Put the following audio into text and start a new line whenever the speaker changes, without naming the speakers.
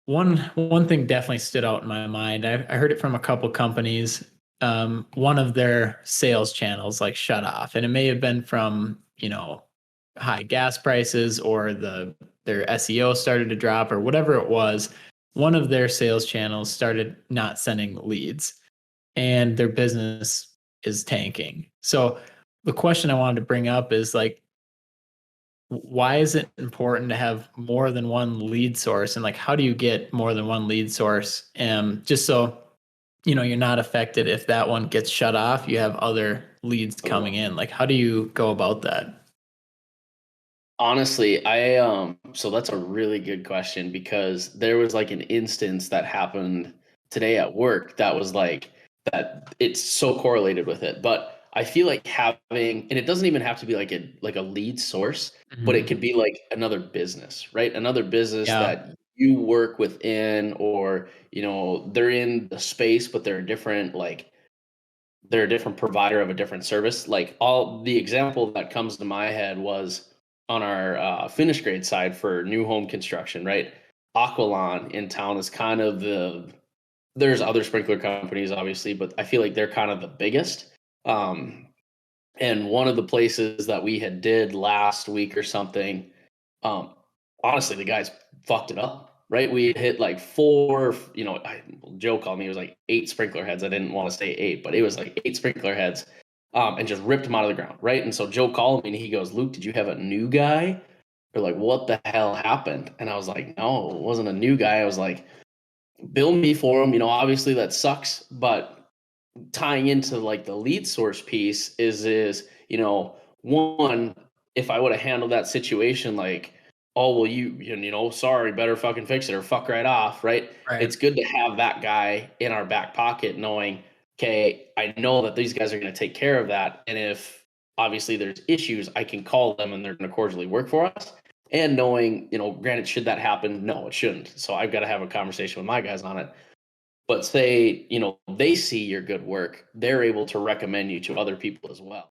One thing definitely stood out in my mind. I heard it from a couple companies. One of their sales channels like shut off, and it may have been from high gas prices or their SEO started to drop or whatever it was. One of their sales channels started not sending leads, and their business is tanking. So the question I wanted to bring up is like, why is it important to have more than one lead source, and like how do you get more than one lead source, just so you're not affected if that one gets shut off, you have other leads coming in. Like how do you go about that?
Honestly, so that's a really good question because there was like an instance that happened today at work that was like that it's so correlated with it. But I feel like having, and it doesn't even have to be like a lead source, but it
Mhm.
could be like another business, right? Another business
Yeah.
that you work within, or they're in the space, but they're a different provider of a different service. Like all the example that comes to my head was on our finish grade side for new home construction, right? Aqualon in town is kind of there's other sprinkler companies, obviously, but I feel like they're kind of the biggest. Um, and one of the places that we had did last week or something, um, honestly, the guys fucked it up, right? We hit like four, Joe called me, it was like eight sprinkler heads. I didn't want to say eight, but it was like eight sprinkler heads, and just ripped them out of the ground, right? And so Joe called me and he goes, Luke, did you have a new guy? Or like, what the hell happened? And I was like, no, it wasn't a new guy. I was like, bill me for him. Obviously that sucks, but tying into like the lead source piece is one, if I would have handled that situation like, oh well, sorry, better fucking fix it or fuck right off, right?
Right.
It's good to have that guy in our back pocket knowing, okay, I know that these guys are going to take care of that, and if obviously there's issues, I can call them and they're going to cordially work for us. And knowing, granted, should that happen? No, it shouldn't. So I've got to have a conversation with my guys on it. But say, they see your good work, they're able to recommend you to other people as well.